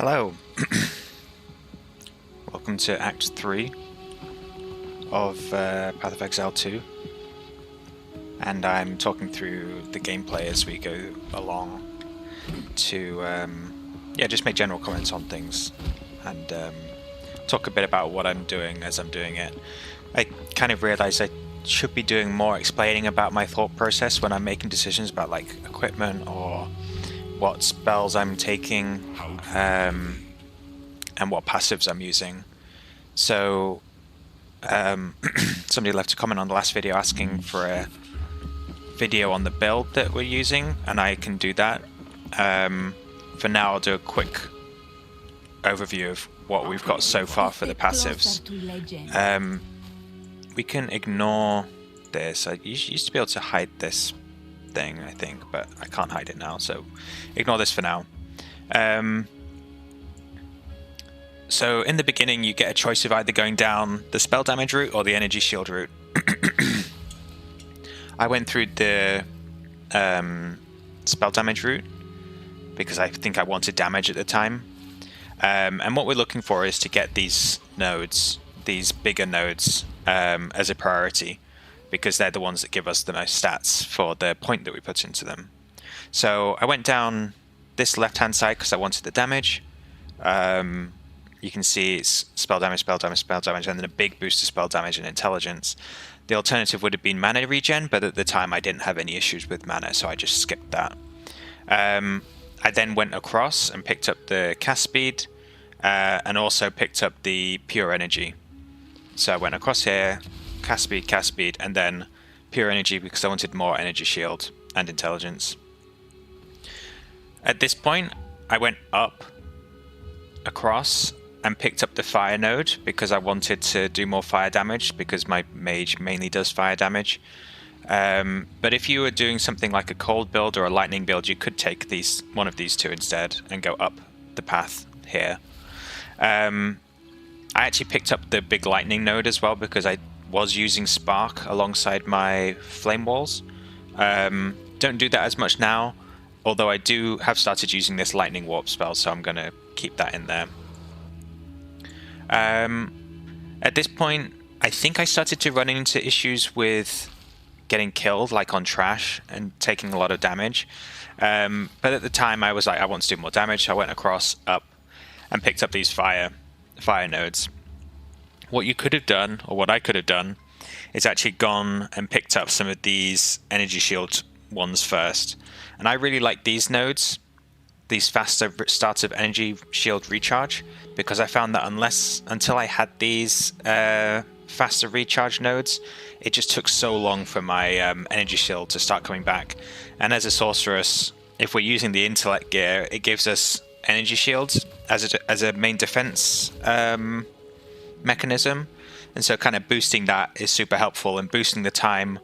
Hello. Welcome to Act 3 of Path of Exile 2, and I'm talking through the gameplay as we go along to just make general comments on things and talk a bit about what I'm doing as I'm doing it. I kind of realized I should be doing more explaining about my thought process when I'm making decisions about like equipment or what spells I'm taking and what passives I'm using. So somebody left a comment on the last video asking for a video on the build that we're using, and I can do that. For now, I'll do a quick overview of what we've got so far for the passives. We can ignore this. I used to be able to hide this thing, I think, but I can't hide it now, so ignore this for now. So in the beginning, you get a choice of either going down the spell damage route or the energy shield route. I went through the spell damage route because I think I wanted damage at the time. And what we're looking for is to get these nodes, these bigger nodes, as a priority, because they're the ones that give us the most stats for the point that we put into them. So I went down this left-hand side because I wanted the damage. You can see it's spell damage, spell damage, spell damage, and then a big boost to spell damage and intelligence. The alternative would have been mana regen, but at the time I didn't have any issues with mana, so I just skipped that. I then went across and picked up the cast speed, and also picked up the pure energy. So I went across here, cast speed, and then pure energy because I wanted more energy shield and intelligence. At this point, I went up across and picked up the fire node because I wanted to do more fire damage because my mage mainly does fire damage. But if you were doing something like a cold build or a lightning build, you could take one of these two instead and go up the path here. I actually picked up the big lightning node as well because I was using spark alongside my flame walls. Don't do that as much now, although I do have started using this lightning warp spell, so I'm going to keep that in there. At this point, I think I started to run into issues with getting killed, like on trash, and taking a lot of damage. But at the time, I was like, I want to do more damage, so I went across, up, and picked up these fire nodes. What you could have done, or what I could have done, is actually gone and picked up some of these energy shield ones first. And I really like these nodes, these faster starts of energy shield recharge, because I found that until I had these faster recharge nodes, it just took so long for my energy shield to start coming back. And as a sorceress, if we're using the intellect gear, it gives us energy shields as a main defense mechanism, and so kind of boosting that is super helpful, and boosting the time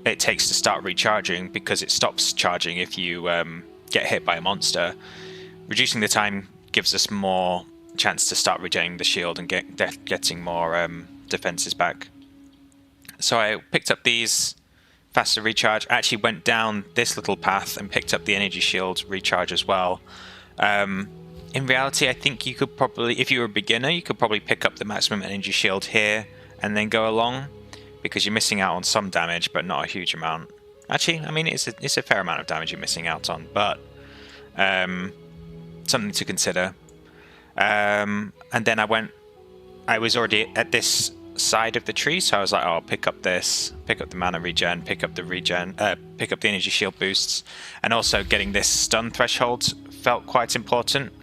it takes to start recharging, because it stops charging if you get hit by a monster. Reducing the time gives us more chance to start regenerating the shield and getting more defenses back. So I picked up these faster recharge. I actually went down this little path and picked up the energy shield recharge as well. In reality, I think you could probably, if you were a beginner, you could probably pick up the maximum energy shield here and then go along, because you're missing out on some damage, but not a huge amount. Actually, I mean, it's a fair amount of damage you're missing out on, but something to consider. And then I was already at this side of the tree, so I was like, oh, I'll pick up this, pick up the mana regen, pick up the energy shield boosts, and also getting this stun threshold felt quite important,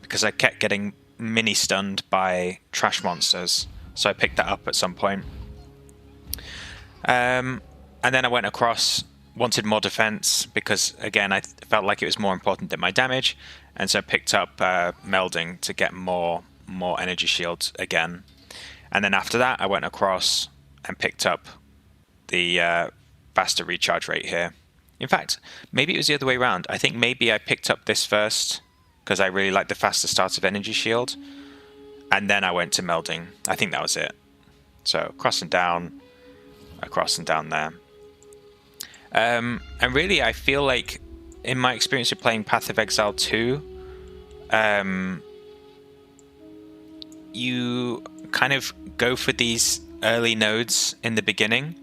because I kept getting mini stunned by trash monsters, so I picked that up at some point. And then I went across, wanted more defense, because again I felt like it was more important than my damage, and so I picked up melding to get more energy shields again. And then after that I went across and picked up the faster recharge rate here. In fact, maybe it was the other way around. I think maybe I picked up this first because I really like the faster start of energy shield, and then I went to melding. I think that was it. So across and down there. And really, I feel like in my experience of playing Path of Exile 2, you kind of go for these early nodes in the beginning,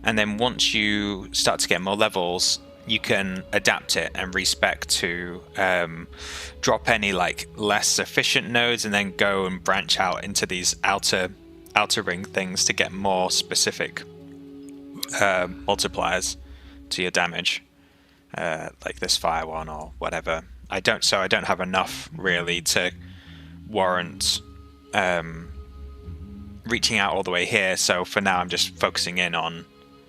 and then once you start to get more levels, you can adapt it and respec to drop any like less efficient nodes, and then go and branch out into these outer ring things to get more specific multipliers to your damage, like this fire one or whatever. I don't have enough really to warrant reaching out all the way here, so for now I'm just focusing in on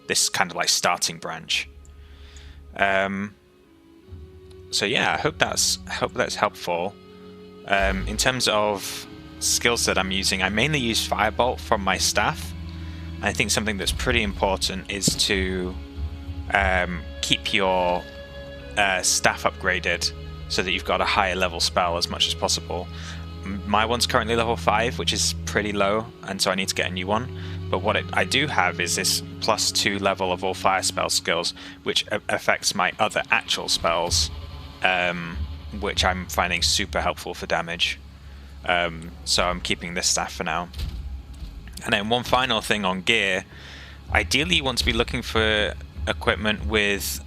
this kind of like starting branch. So yeah, I hope that's helpful. In terms of skills that I'm using, I mainly use Firebolt from my staff. I think something that's pretty important is to keep your staff upgraded so that you've got a higher level spell as much as possible. My one's currently level 5, which is pretty low, and so I need to get a new one. But what I do have is this +2 level of all fire spell skills, which affects my other actual spells, which I'm finding super helpful for damage. So I'm keeping this staff for now. And then one final thing on gear. Ideally you want to be looking for equipment with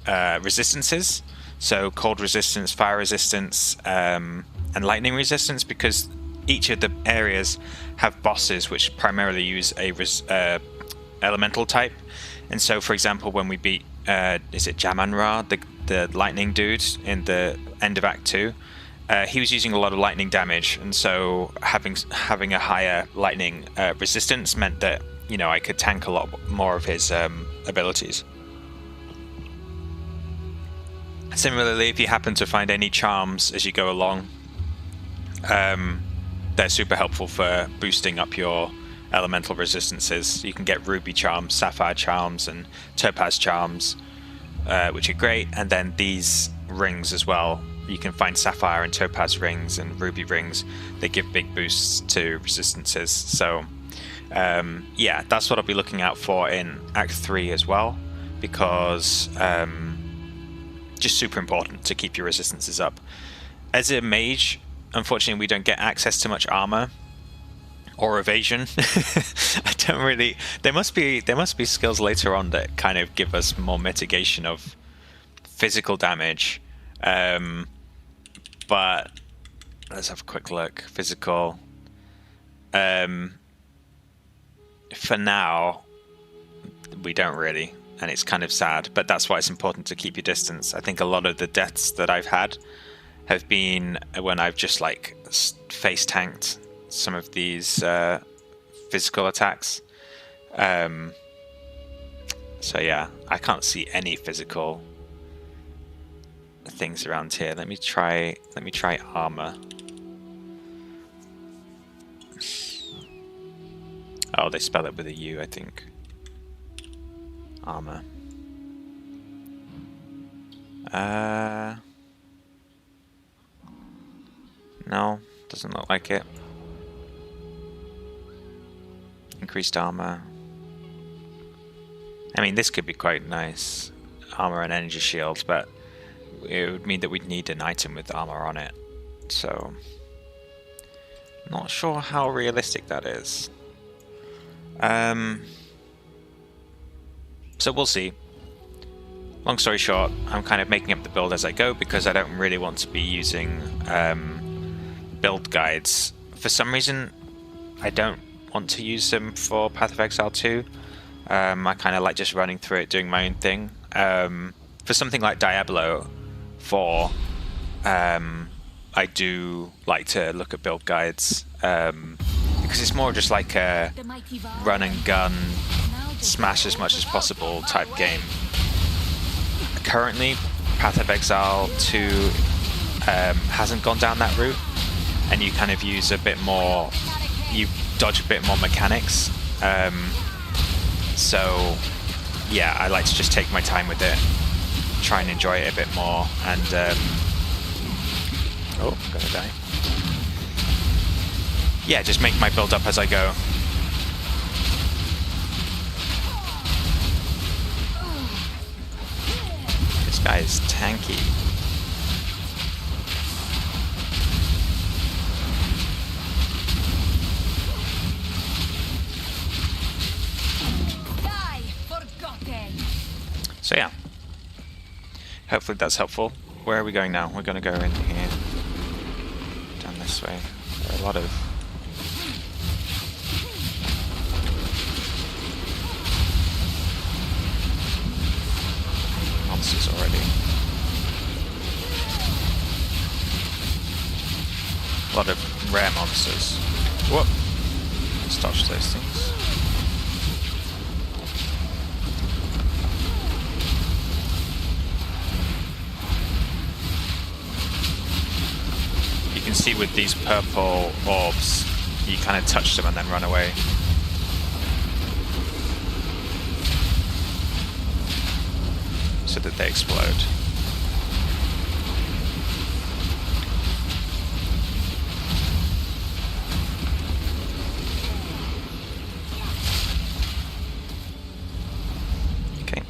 resistances. So cold resistance, fire resistance, and lightning resistance, because each of the areas have bosses which primarily use a elemental type. And so, for example, when we beat, is it Jaman-Ra, the lightning dude in the end of Act 2, he was using a lot of lightning damage, and so having a higher lightning resistance meant that, you know, I could tank a lot more of his abilities. Similarly, if you happen to find any charms as you go along, they're super helpful for boosting up your elemental resistances. You can get ruby charms, sapphire charms, and topaz charms, which are great. And then these rings as well. You can find sapphire and topaz rings and ruby rings. They give big boosts to resistances. So yeah, that's what I'll be looking out for in Act 3 as well, because just super important to keep your resistances up. As a mage, unfortunately, we don't get access to much armor or evasion. I don't really. There must be skills later on that kind of give us more mitigation of physical damage. But let's have a quick look. Physical. For now, we don't really, and it's kind of sad. But that's why it's important to keep your distance. I think a lot of the deaths that I've had have been when I've just like face tanked some of these physical attacks. So yeah, I can't see any physical things around here. Let me try armor. Oh, they spell it with a U, I think. Armor. No, doesn't look like it. Increased armor. I mean, this could be quite nice. Armor and energy shields, but it would mean that we'd need an item with armor on it. So, not sure how realistic that is. So we'll see. Long story short, I'm kind of making up the build as I go because I don't really want to be using build guides. For some reason, I don't want to use them for Path of Exile 2. I kind of like just running through it, doing my own thing. For something like Diablo 4, I do like to look at build guides because it's more just like a run and gun, smash as much as possible type game. Currently, Path of Exile 2 hasn't gone down that route, and you kind of use a bit more, you dodge a bit more mechanics. So yeah, I like to just take my time with it, try and enjoy it a bit more, and oh, I'm gonna die. Yeah, just make my build up as I go. This guy is tanky. So yeah, hopefully that's helpful. Where are we going now? We're going to go in here, down this way. There are a lot of monsters already. A lot of rare monsters. Whoop! Let's dodge those things. You can see with these purple orbs, you kind of touch them and then run away. So that they explode. Okay.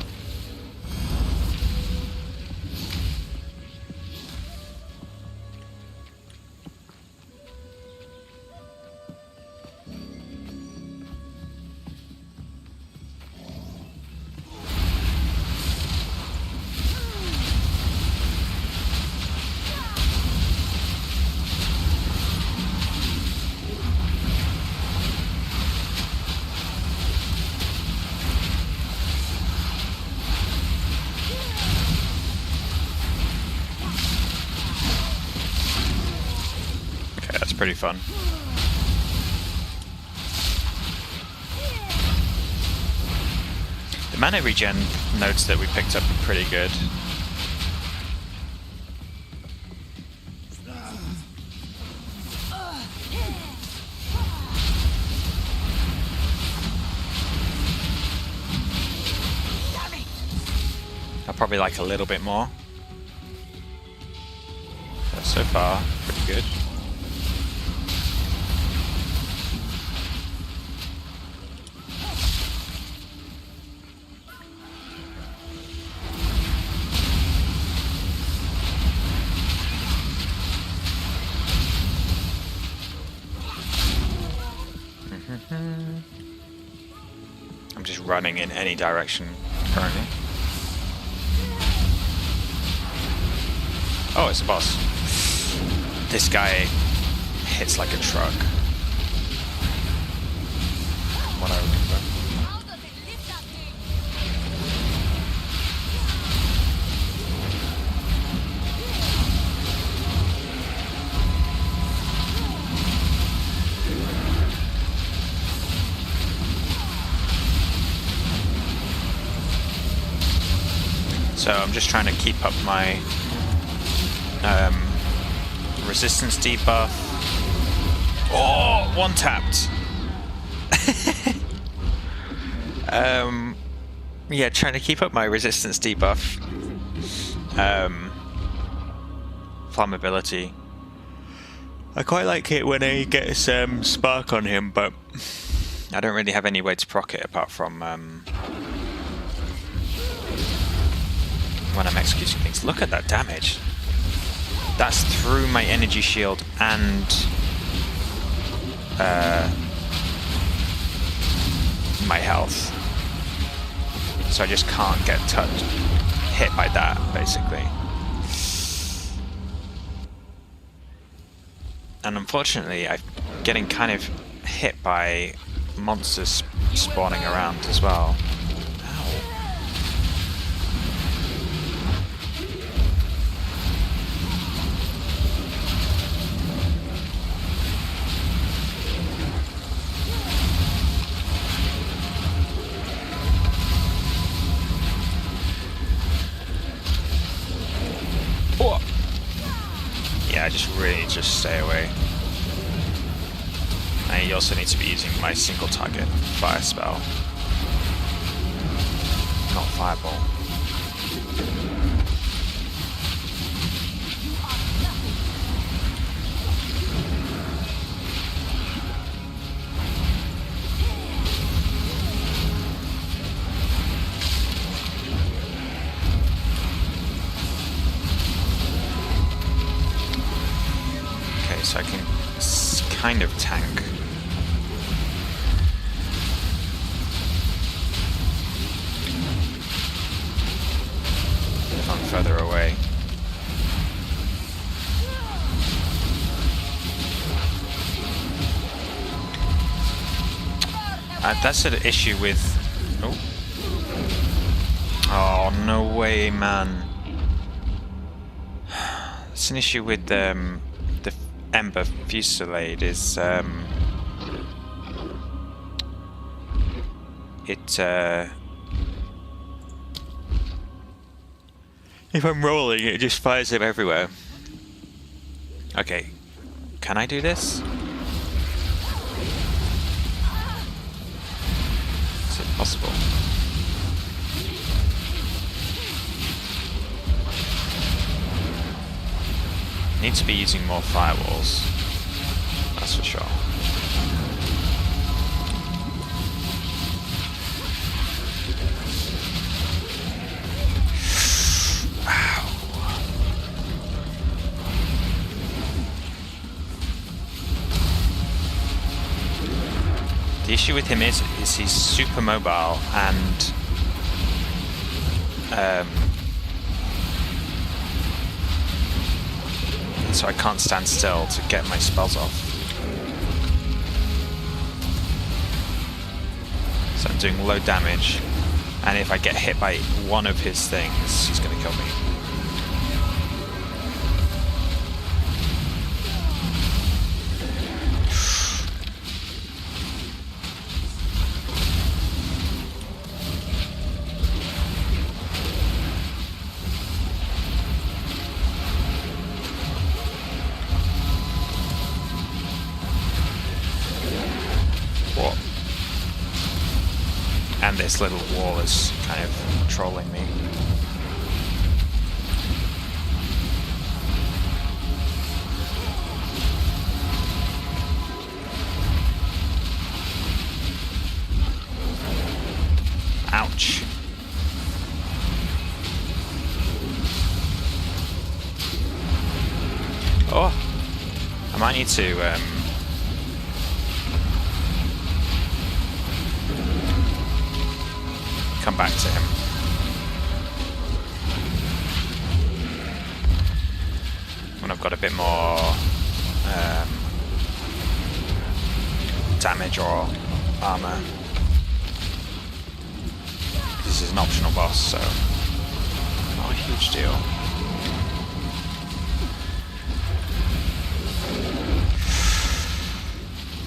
Pretty fun. The mana regen nodes that we picked up are pretty good. I'll probably like a little bit more. But so far, pretty good. I'm just running in any direction currently. Oh, it's a boss. This guy hits like a truck. From what I remember. So I'm just trying to keep up my resistance debuff. Oh, one tapped. Yeah, trying to keep up my resistance debuff. Flammability. I quite like it when he gets spark on him, but I don't really have any way to proc it apart from when I'm executing things. Look at that damage. That's through my energy shield and my health. So I just can't get hit by that, basically. And unfortunately, I'm getting kind of hit by monsters spawning around as well. Yeah, I just really need to stay away. And you also need to be using my single target fire spell, not fireball. So I can kind of tank. further away. That's an issue with... Oh, no way, man. It's an issue with the Ember Fusillade is... if I'm rolling, it just fires them everywhere. Okay, can I do this? Is it possible? Need to be using more firewalls, that's for sure. The issue with him is he's super mobile and so I can't stand still to get my spells off. So I'm doing low damage, and if I get hit by one of his things, he's gonna kill me. And this little wall is kind of trolling me. Ouch. Oh, I might need to come back to him. When I've got a bit more damage or armor. This is an optional boss, so not a huge deal.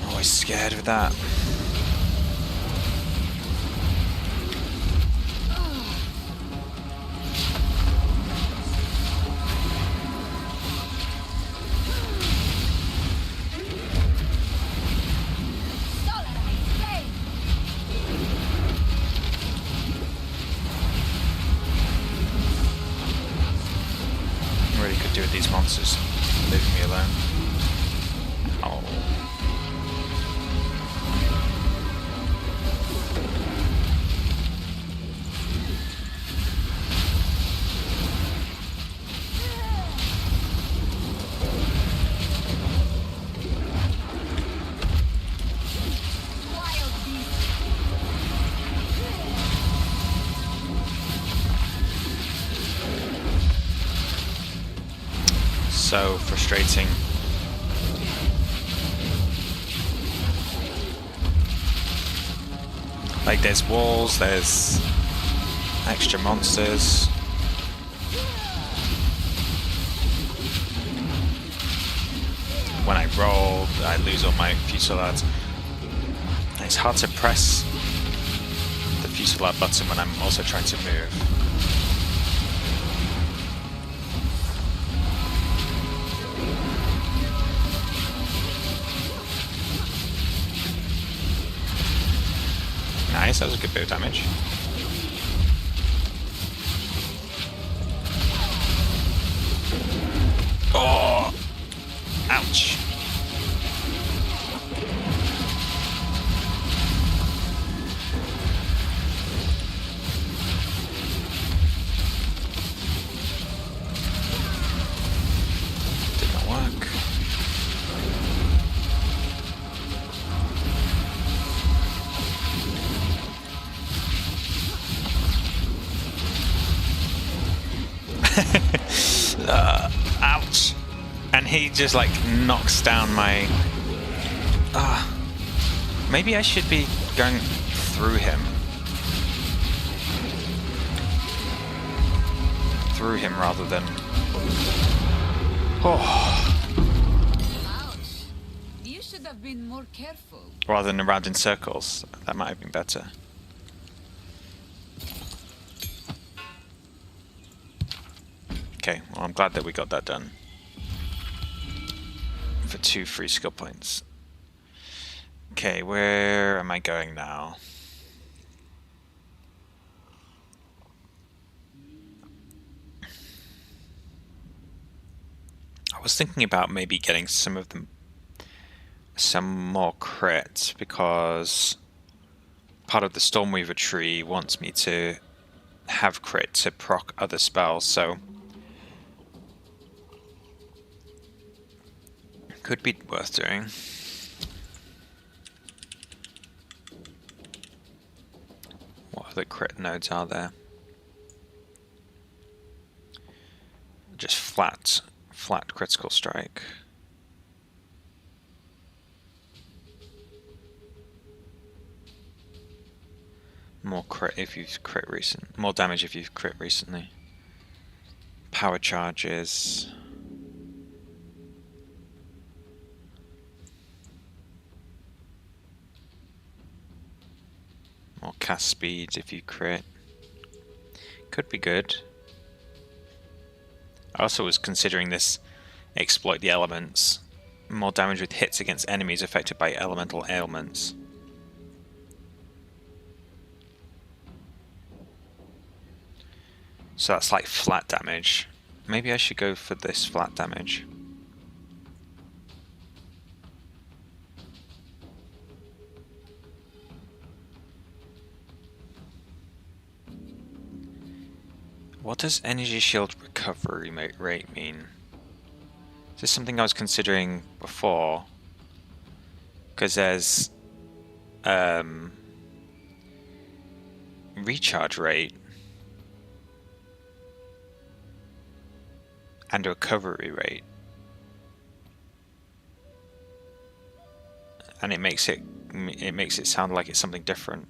I'm always scared with that. Do with these monsters, leaving me alone. Oh. So frustrating. Like there's walls, there's extra monsters. When I roll, I lose all my fusillades. It's hard to press the fusillade button when I'm also trying to move. Nice, that was a good bit of damage. Oh! Ouch. Did not work. Ouch! And he just like knocks down my... maybe I should be going through him. Through him rather than... Ouch. You should have been more careful. Rather than around in circles. That might have been better. Okay, well I'm glad that we got that done. For 2 free skill points. Okay, where am I going now? I was thinking about maybe getting some more crits, because part of the Stormweaver tree wants me to have crit to proc other spells, so could be worth doing. What other crit nodes are there? Just flat critical strike. More crit if you've crit recent. More damage if you've crit recently. Power charges. More cast speed if you crit. Could be good. I also was considering this exploit the elements. More damage with hits against enemies affected by elemental ailments. So that's like flat damage. Maybe I should go for this flat damage. What does energy shield recovery rate mean? Is this something I was considering before? Because there's recharge rate and a recovery rate, and it makes it sound like it's something different.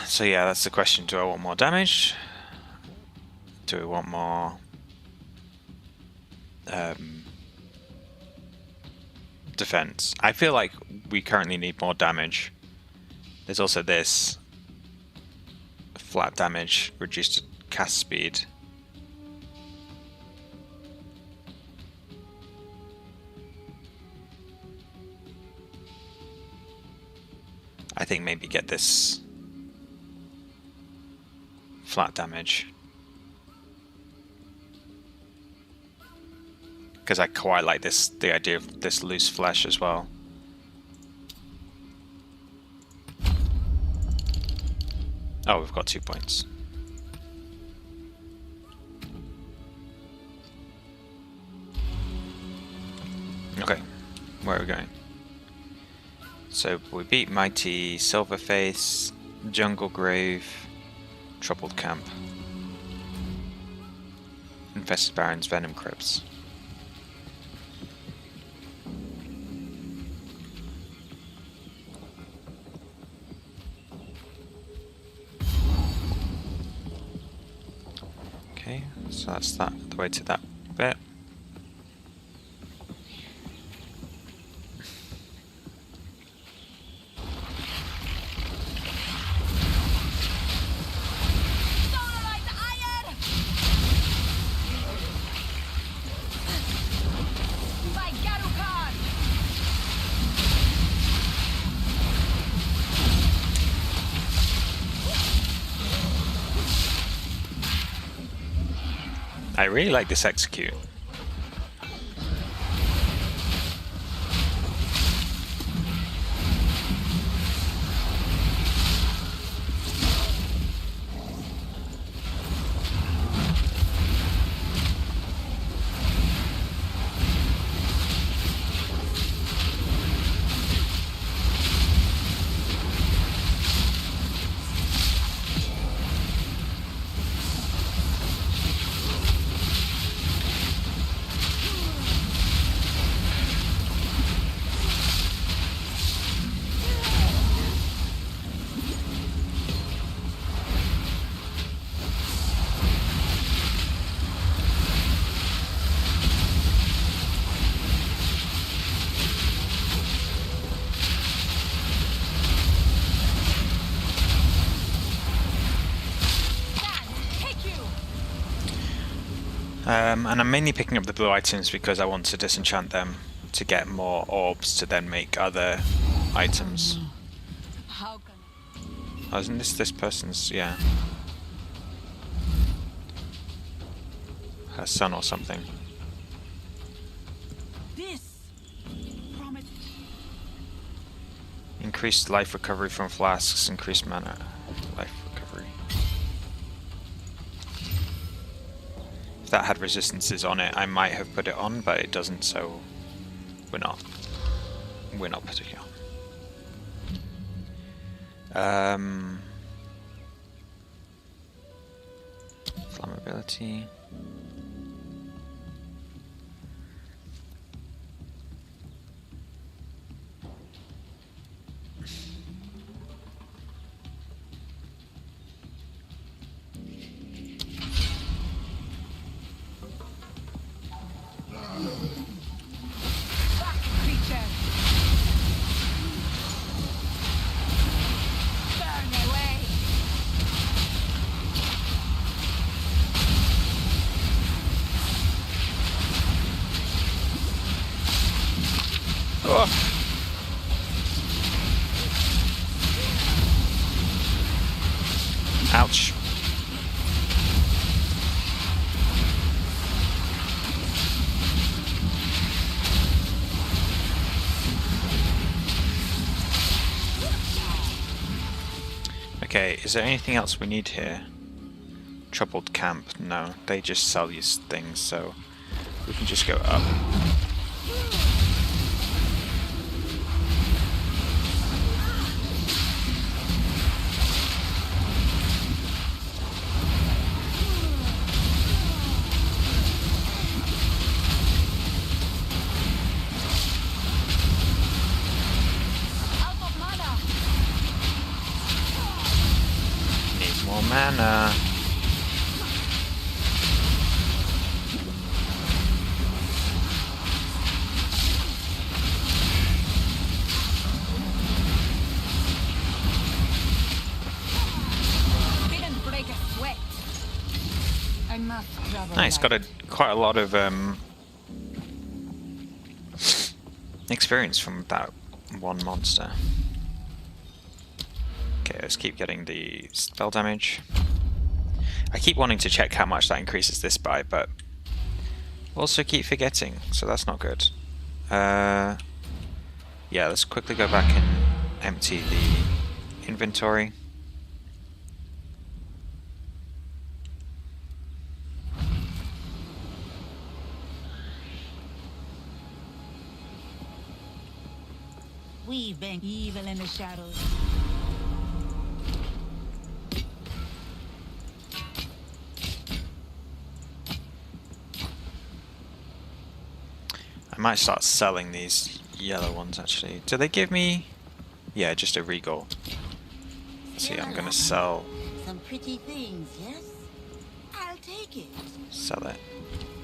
So yeah, that's the question. Do I want more damage? Do I want more defense? I feel like we currently need more damage. There's also this flat damage, reduced cast speed. I think maybe get this flat damage, because I quite like the idea of this loose flesh as well. Oh, we've got 2 points. Okay, where are we going? So we beat Mighty, Silverfist, Jungle Grave, Troubled Camp, Infested Barrens, Venom Crypts. Okay, so that's the way to that bit. I really like this execute. And I'm mainly picking up the blue items because I want to disenchant them to get more orbs to then make other items. How can Oh, isn't this person's? Yeah. Her son or something. this promise? Increased life recovery from flasks, increased mana life recovery. If that had resistances on it, I might have put it on, but it doesn't, so we're not putting it on. Flammability. Back, creature! Burn away! Oh. Ouch. Okay, is there anything else we need here? Troubled camp? No, they just sell you things, so we can just go up. Out of mana! Need more mana. Didn't break a sweat. I must grab a Nice, got quite a lot of experience from that one monster. Okay, let's keep getting the spell damage. I keep wanting to check how much that increases this by, but also keep forgetting, so that's not good. Yeah, let's quickly go back and empty the inventory. We've been evil in the shadows. I might start selling these yellow ones actually. Do they give me... Yeah, just a regal. See, I'm gonna sell Some pretty things, yes? I'll take it. it.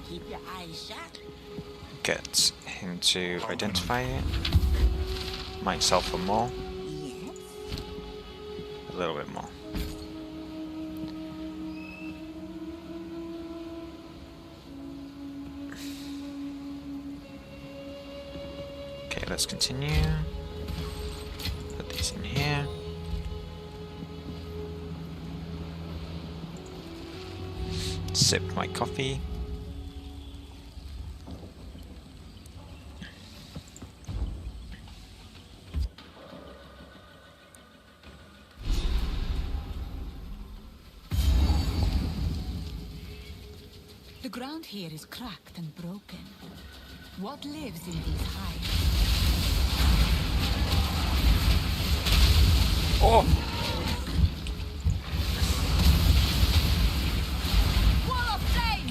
Keep your eyes shut. Get him to identify it. Might sell for more. Yes. A little bit more. Okay, let's continue. Put these in here. Sip my coffee. The ground here is cracked and broken. What lives in these hives? Oh! Wall of flame!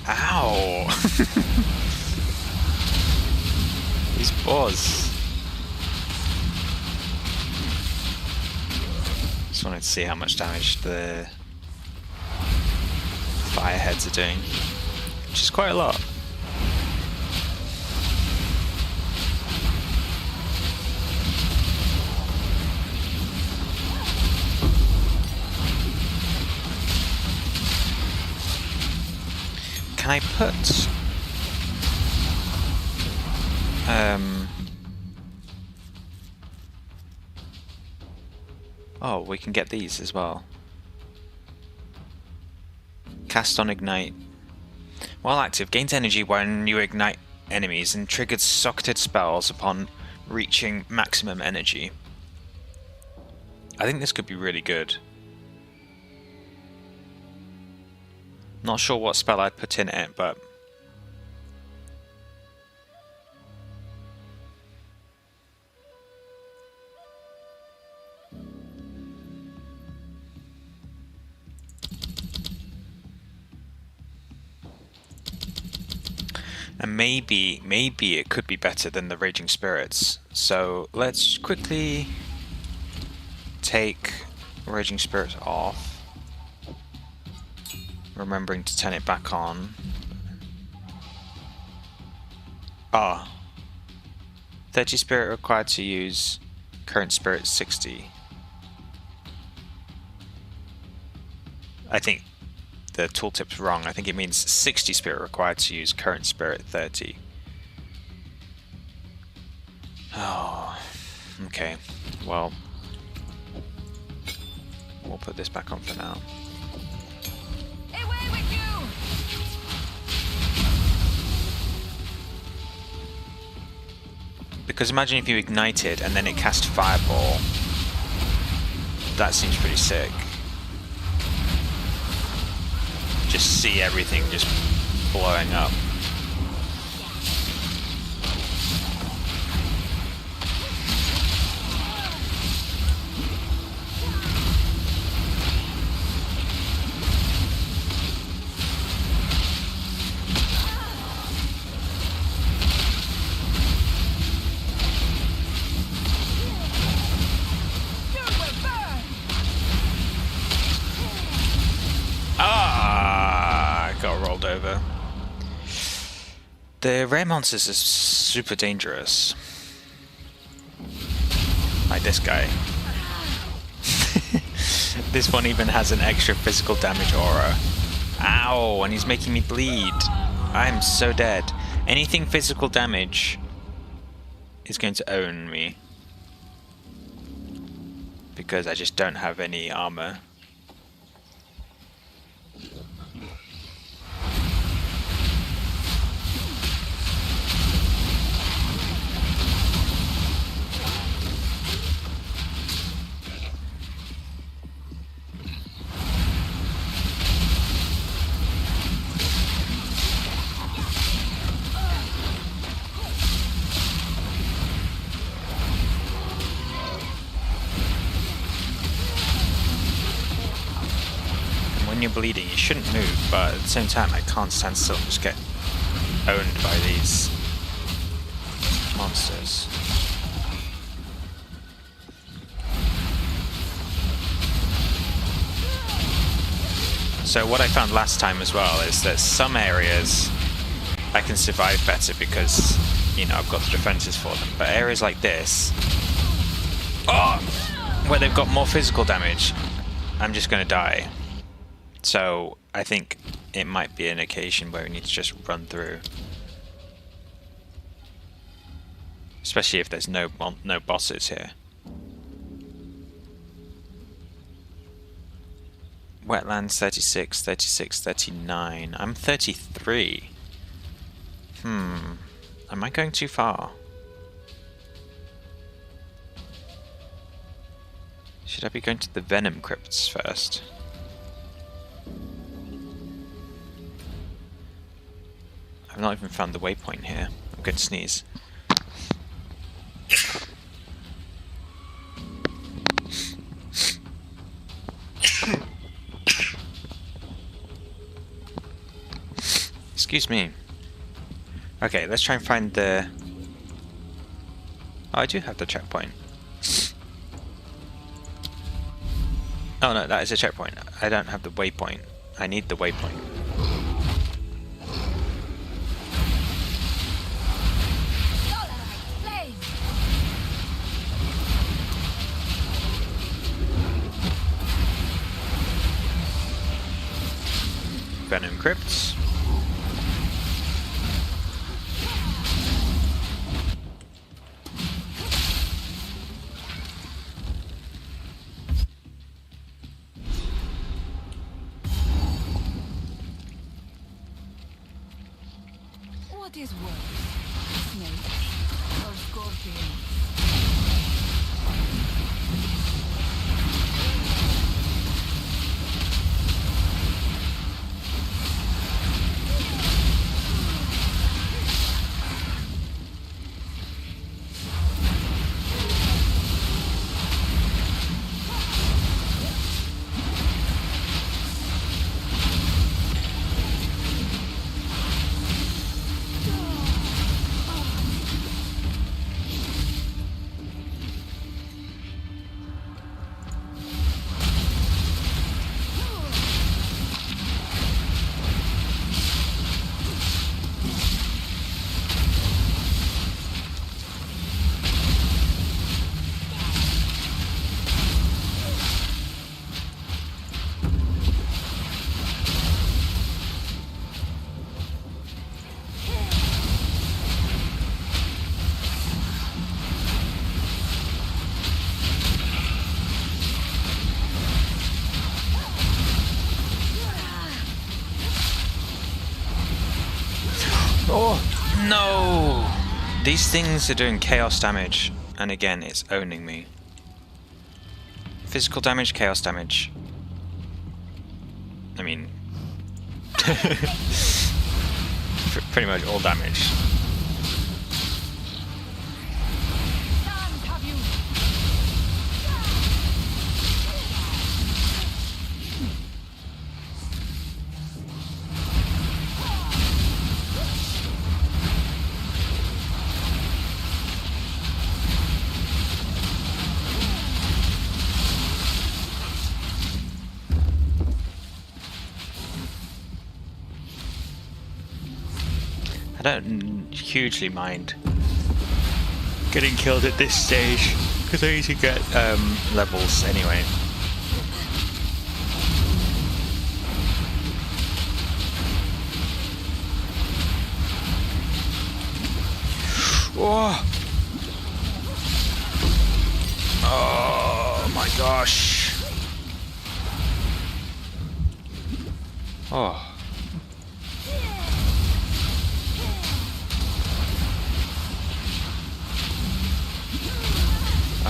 Ow! These boars. Just wanted to see how much damage the fireheads are doing, which is quite a lot. Can I put... Oh, we can get these as well. Cast on Ignite. While active, gains energy when you ignite enemies and triggers socketed spells upon reaching maximum energy. I think this could be really good. Not sure what spell I'd put in it, but... And maybe it could be better than the Raging Spirits. So let's quickly take Raging Spirits off, remembering to turn it back on. Ah, 30 spirit required to use current spirit 60. I think the tooltip's wrong. I think it means 60 spirit required to use current spirit 30. Oh, okay. Well, we'll put this back on for now. Away with you! Because imagine if you ignited and then it cast Fireball. That seems pretty sick. Just see everything just blowing up. Over. The rare monsters are super dangerous. Like this guy. This one even has an extra physical damage aura. Ow, and he's making me bleed. I'm so dead. Anything physical damage is going to own me. Because I just don't have any armor. When you're bleeding, you shouldn't move, but at the same time, I can't stand still and just get owned by these monsters. So what I found last time as well is that some areas I can survive better because, you know, I've got the defenses for them, but areas like this, where they've got more physical damage, I'm just going to die. So I think it might be an occasion where we need to just run through. Especially if there's no bosses here. Wetlands 36, 36, 39. I'm 33. Am I going too far? Should I be going to the Venom Crypts first? I've not even found the waypoint here. I'm going to sneeze. Excuse me. Okay, let's try and find the... Oh, I do have the checkpoint. Oh no, that is a checkpoint. I don't have the waypoint. I need the waypoint. Venom Crypts. What is worse, snakes or scorpions? Oh, no! These things are doing chaos damage, and again, it's owning me. Physical damage, chaos damage. I mean... pretty much all damage. I don't hugely mind getting killed at this stage because I need to get levels anyway. Oh, oh my gosh! Oh.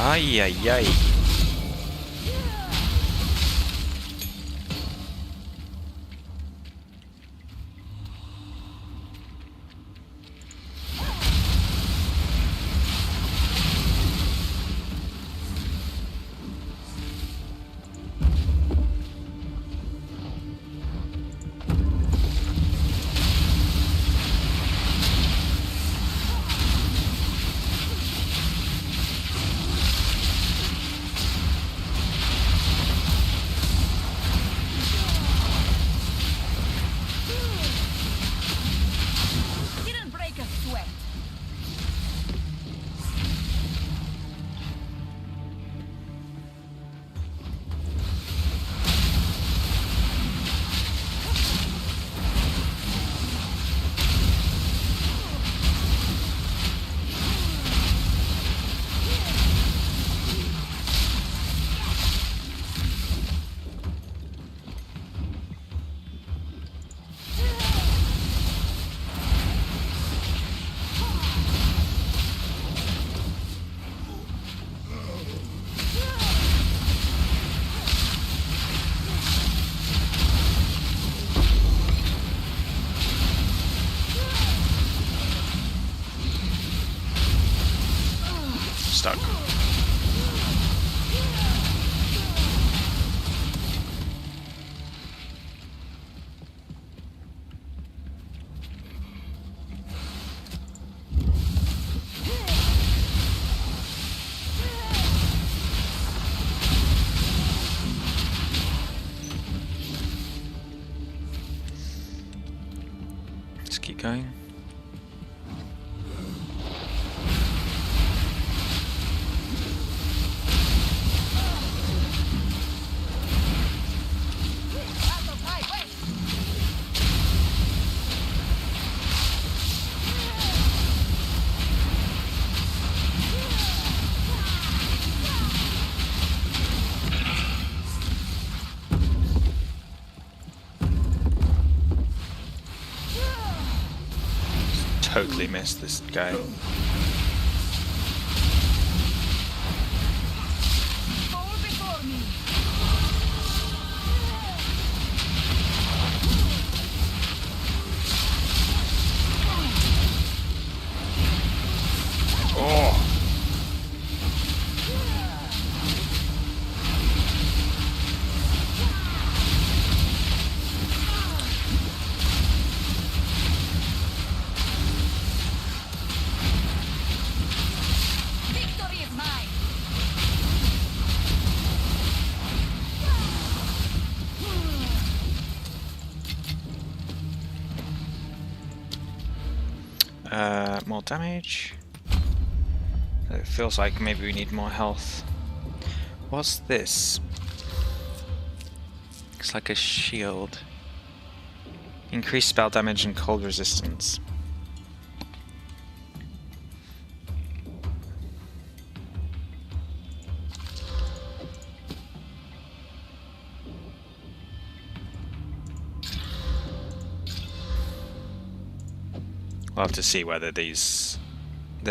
Ay, ay, ay. Stuck. Let's keep going. totally missed this guy. Fall before me. Oh! Victory is mine. More damage. It feels like maybe we need more health. What's this? Looks like a shield. Increased spell damage and cold resistance. We'll have to see whether this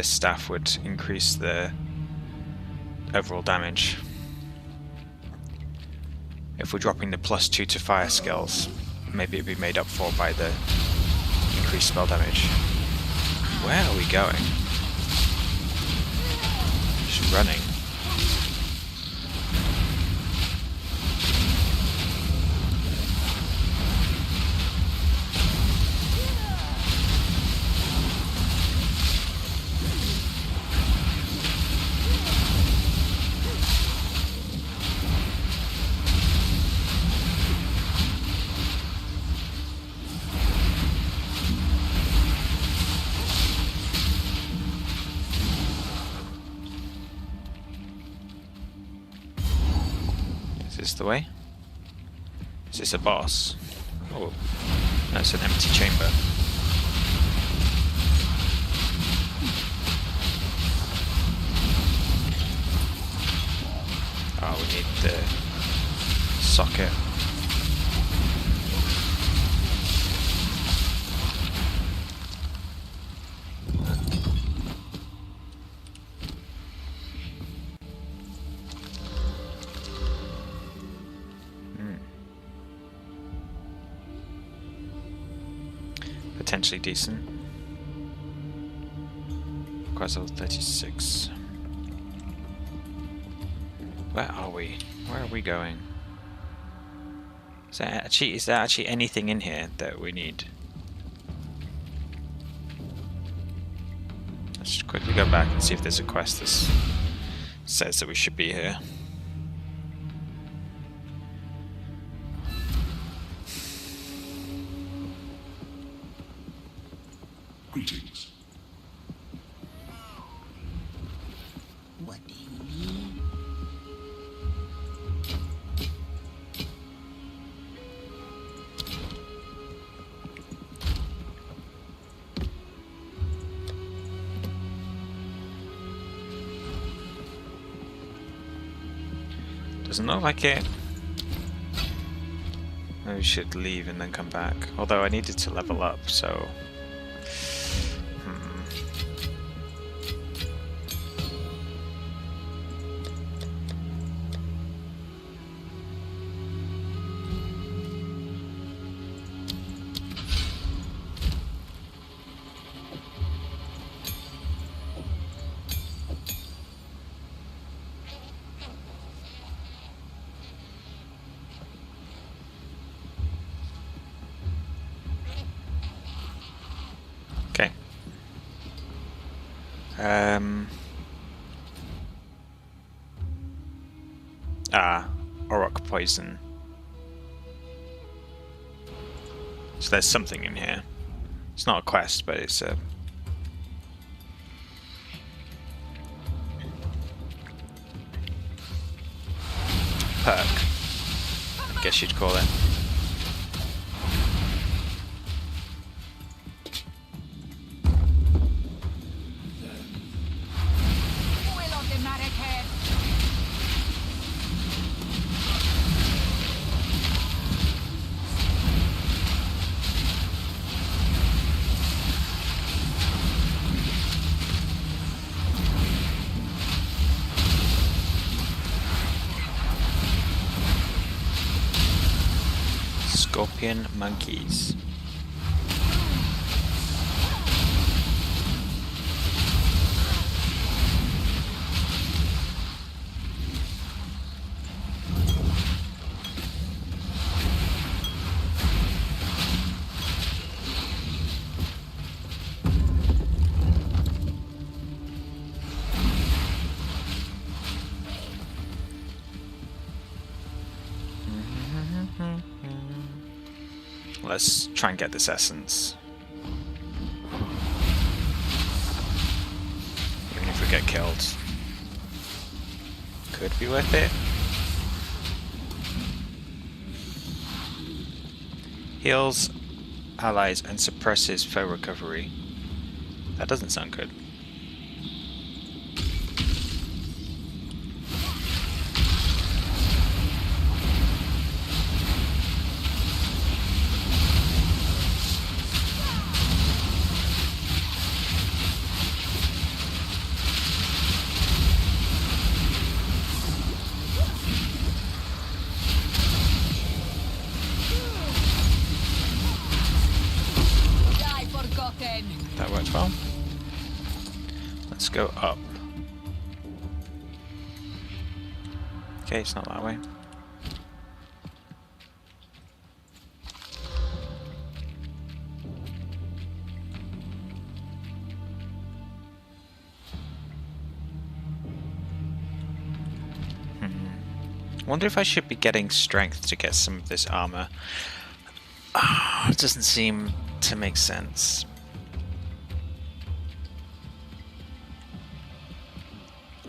staff would increase the overall damage. If we're dropping the +2 to fire skills, maybe it'd be made up for by the increased spell damage. Where are we going? Just running. Is this the way? Is this a boss? Oh, no, it's an empty chamber. Oh, we need the socket. Potentially decent. Requires level 36. Where are we? Where are we going? Is there actually anything in here that we need? Let's just quickly go back and see if there's a quest that says that we should be here. Greetings. What do you need? Doesn't look like it. Maybe we should leave and then come back. Although I needed to level up, so... Okay. Auroch poison. So there's something in here. It's not a quest, but it's a... perk, I guess you'd call it. Will of the Marrakesh. Scorpion monkeys. Let's try and get this essence. Even if we get killed. Could be worth it. Heals allies and suppresses foe recovery. That doesn't sound good. That worked well. Let's go up. Okay, it's not that way. I wonder if I should be getting strength to get some of this armor. It doesn't seem to make sense.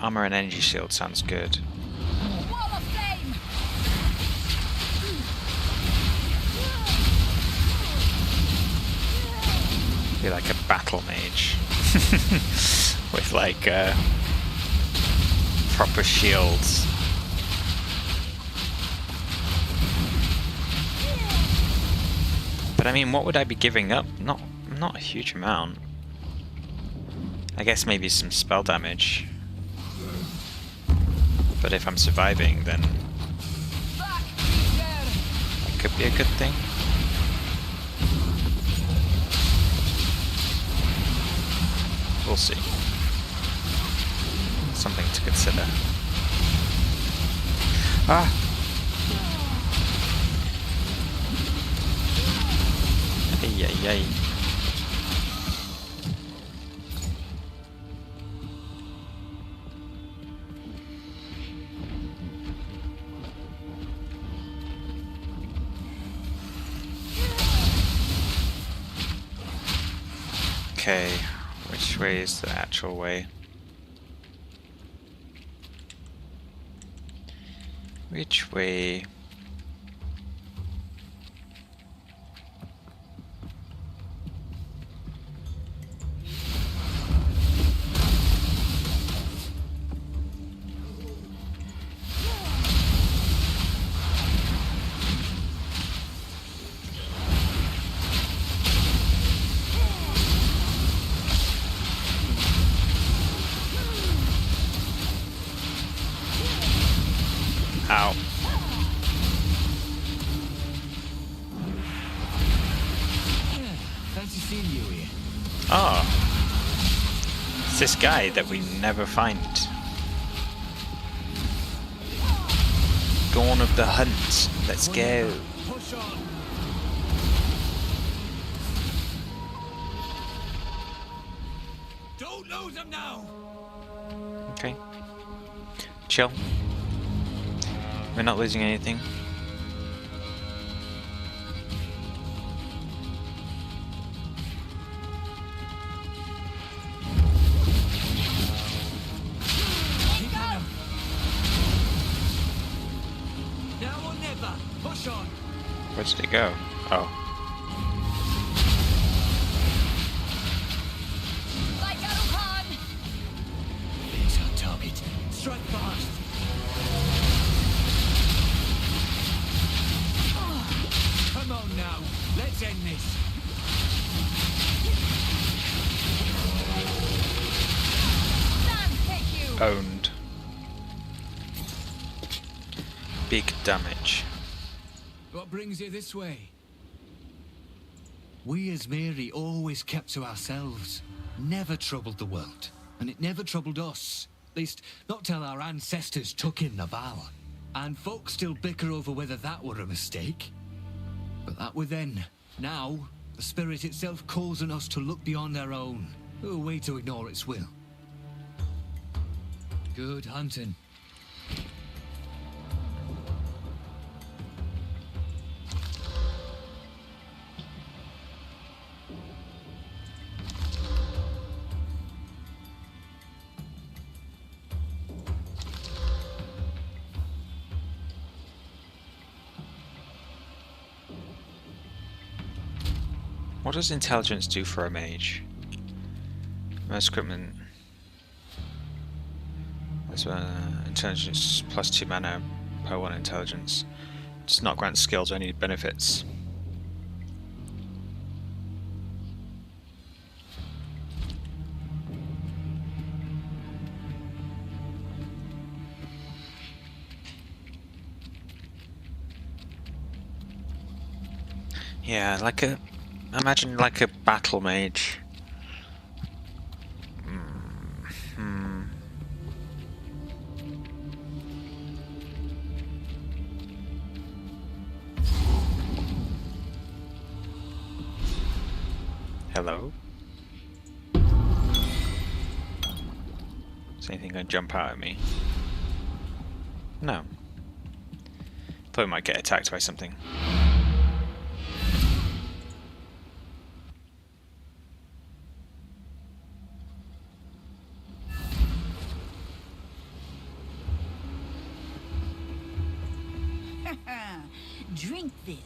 Armor and energy shield sounds good. Wall of flame! Be like a battle mage with like proper shields. But I mean, what would I be giving up? Not a huge amount. I guess maybe some spell damage. But if I'm surviving, then it could be a good thing. We'll see. Something to consider. Ah! Ay, ay, ay. Okay, which way is the actual way? Which way? Ow. Fancy seeing you here. Oh. It's this guy that we never find. Dawn of the Hunt. Let's go. Push on. Don't lose him now. Okay. Chill. We're not losing anything. Now or never. Push on. Where did it go? Oh. Like Aruhan! It's our target. Strike fast. Come on now. Let's end this. Stand, take you! Owned. Big damage. What brings you this way? We as Mary always kept to ourselves. Never troubled the world. And it never troubled us. At least, not till our ancestors took in the vow. And folk still bicker over whether that were a mistake. But that were then. Now, the spirit itself calls on us to look beyond our own. Who are we to ignore its will? Good hunting. What does intelligence do for a mage? Most equipment. That's intelligence plus 2 mana per 1 intelligence. Does not grant skills or any benefits. Yeah, like a... Imagine like a battle mage. Hello? Is anything gonna jump out at me? No. Thought we might get attacked by something. Drink this.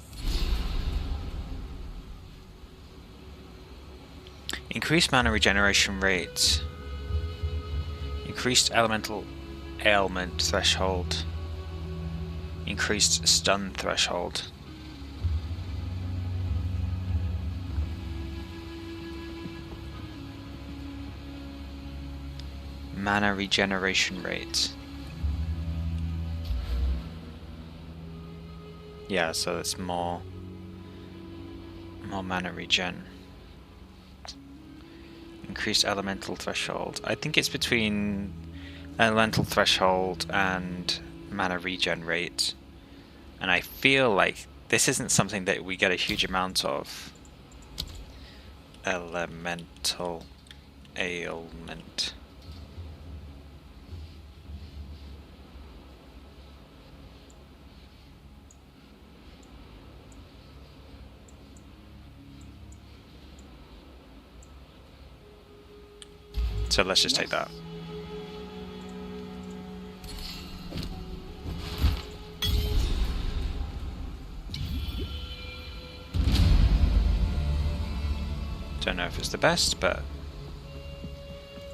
Increased mana regeneration rate. Increased elemental ailment threshold. Increased stun threshold. Mana regeneration rate. Yeah, so it's more mana regen. Increased elemental threshold. I think it's between elemental threshold and mana regen rate. And I feel like this isn't something that we get a huge amount of. Elemental ailment. So let's just take that. Don't know if it's the best, but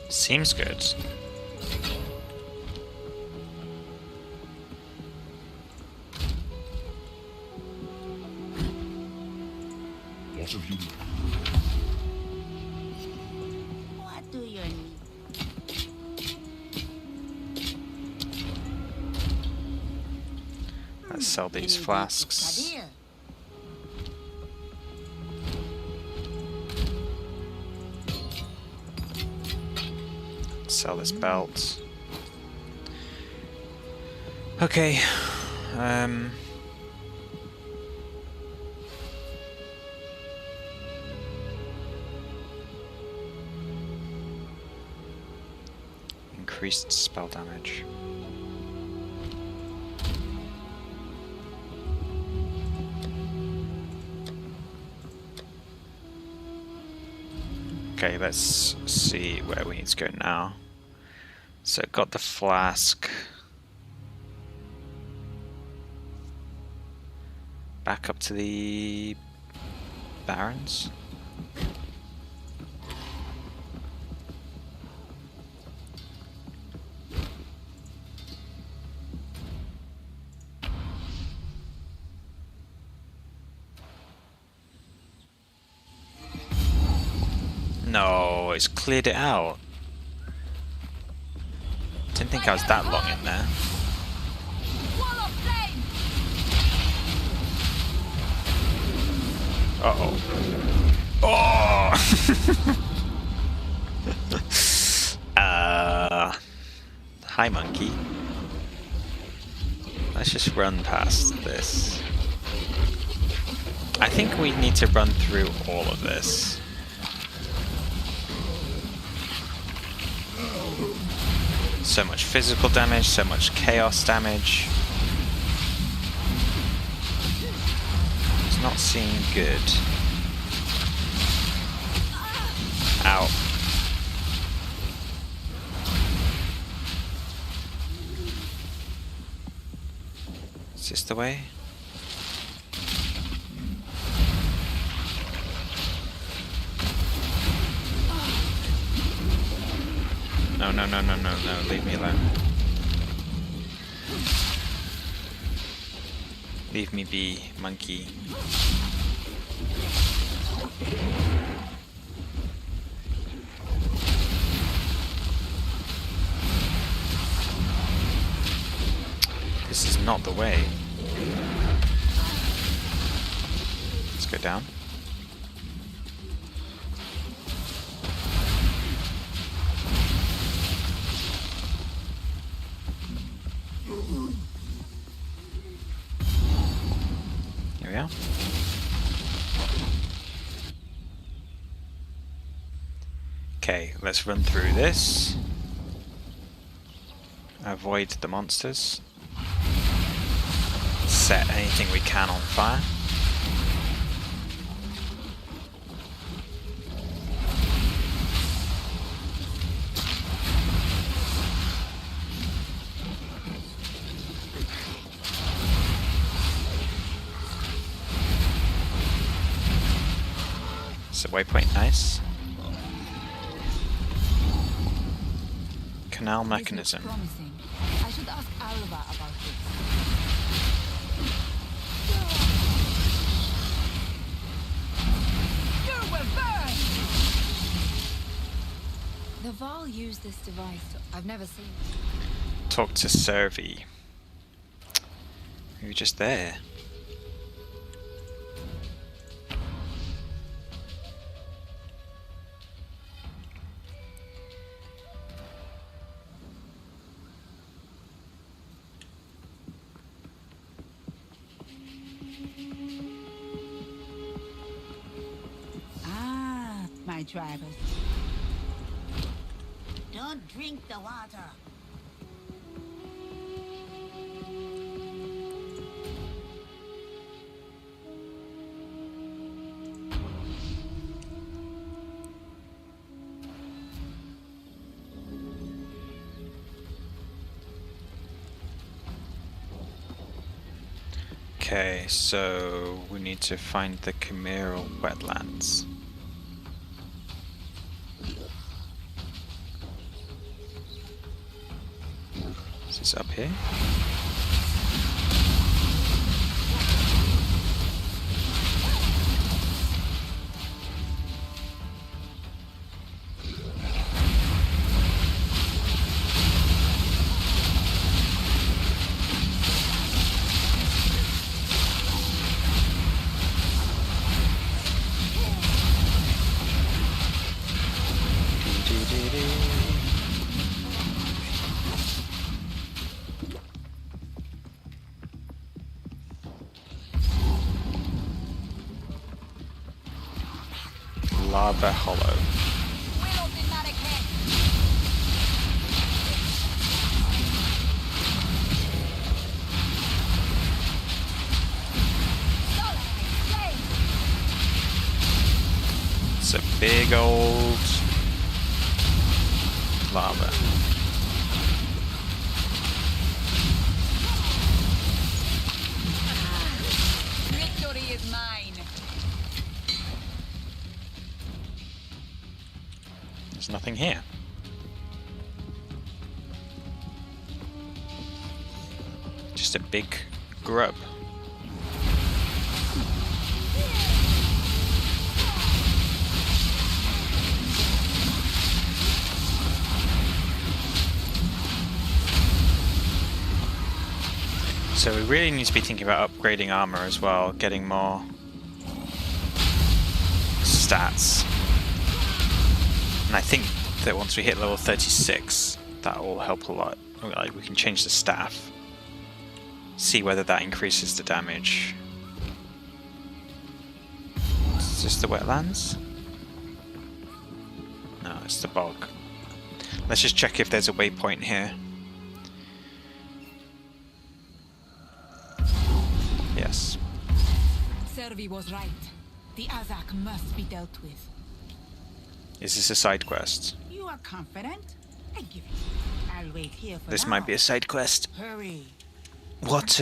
seems good. What have you learned? What do you need? Let's sell these Any flasks. idea? Sell this belt. Okay. Increased spell damage. Okay, let's see where we need to go now. So got the flask. Back up to the Barrens. No, it's cleared it out. Didn't think I was that long in there. Wall of flame! Uh-oh. Oh! Hi, monkey. Let's just run past this. I think we need to run through all of this. So much physical damage, so much chaos damage. It's not seeming good. Ow. Is this the way? No, no, no, no, no, no, leave me alone. Leave me be, monkey. This is not the way. Let's go down. Here we are. Okay, let's run through this. Avoid the monsters. Set anything we can on fire. So waypoint, nice. Canal mechanism. This looks promising. I should ask Alva about this. You will burn! The Val used this device. I've never seen it. Talk to Servi. You're just there. My drivers. Don't drink the water. Okay, so we need to find the chimeral wetlands. Is this up here? Lava Hollow. It's a big old lava. Victory is mine. There's nothing here. Just a big grub. So we really need to be thinking about upgrading armor as well, getting more stats. And I think that once we hit level 36, that will help a lot. Like, we can change the staff. See whether that increases the damage. Is this the wetlands? No, it's the bog. Let's just check if there's a waypoint here. Yes. Servi was right. The Azak must be dealt with. Is this a side quest? You are confident? I give you. I'll wait here for This now. might be a side quest. Hurry. What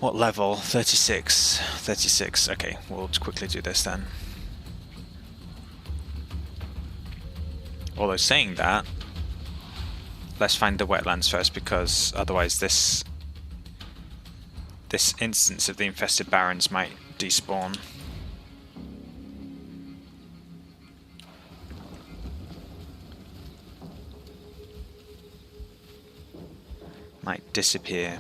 level? 36. 36. Okay, we'll quickly do this then. Although saying that, let's find the wetlands first, because otherwise this instance of the infested barrens might despawn. Might disappear.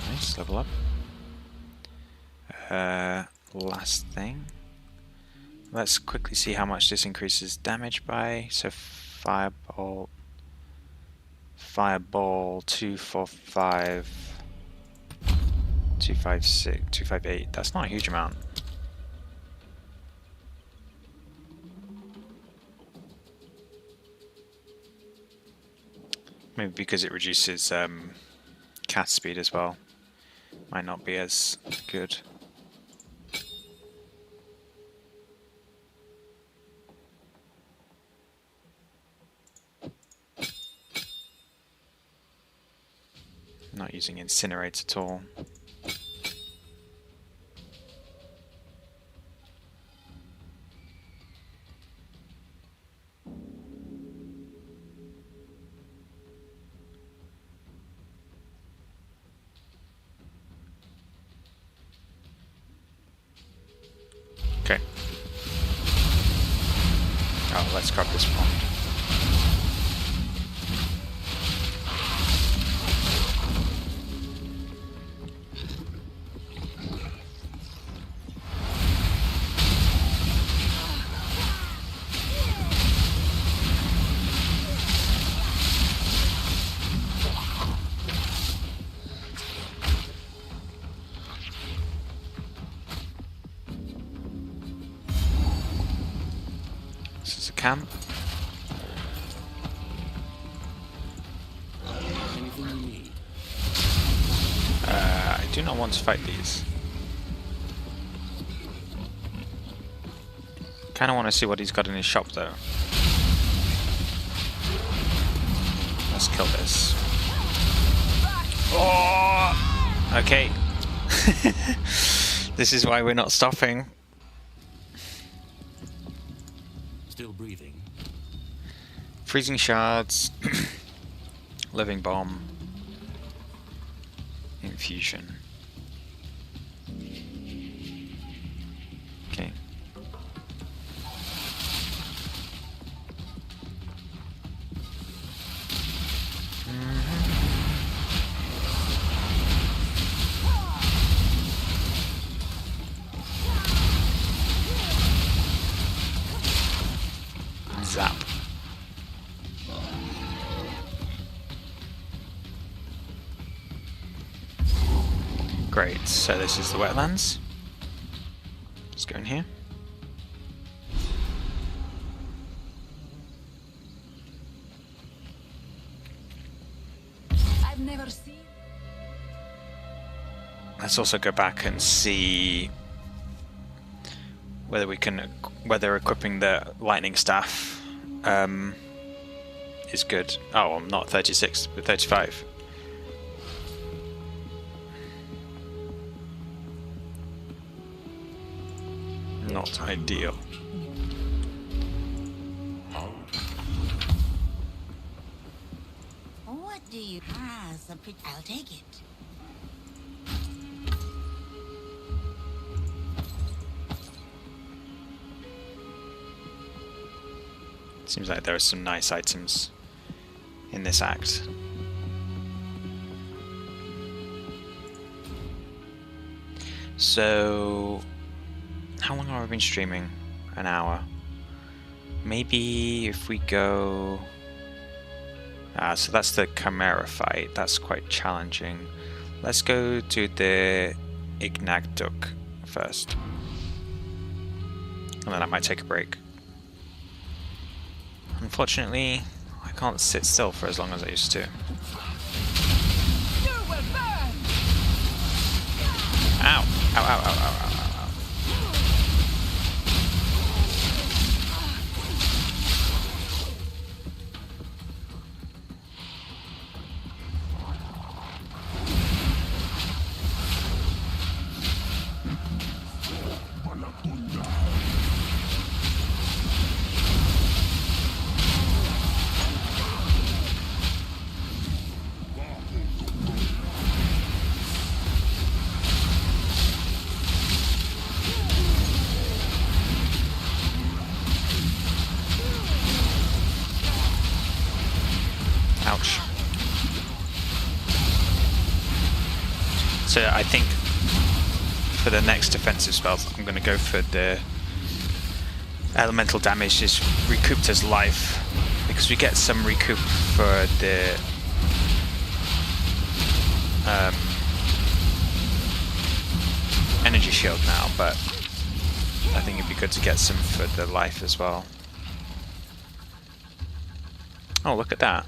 Nice, level up. Last thing. Let's quickly see how much this increases damage by. So Fireball 245, 256, 258. That's not a huge amount. Maybe because it reduces cast speed as well. Might not be as good. Not using Incinerate at all. Okay. Oh, let's grab this pond. This is a camp. Anything you need? I do not want to fight these. Kind of want to see what he's got in his shop though. Let's kill this. Oh! Okay. This is why we're not stopping. Still breathing. Freezing shards. Living bomb. Infusion. Okay. Zap. Great, so this is the wetlands. Let's go in here. I've never seen. Let's also go back and see whether we can, whether equipping the lightning staff is good. Oh, I'm not 36, but 35. Not ideal. What do you... some I'll take it. Seems like there are some nice items in this act. So, how long have I been streaming? An hour. Maybe if we go... so that's the Chimera fight. That's quite challenging. Let's go to the Ignagduk first. And then I might take a break. Unfortunately, I can't sit still for as long as I used to. Ow! Ow, ow, ow, ow, ow, ow. Ouch. So I think for the next defensive spells, I'm going to go for the elemental damage is recouped as life, because we get some recoup for the energy shield now, but I think it'd be good to get some for the life as well. Oh, look at that.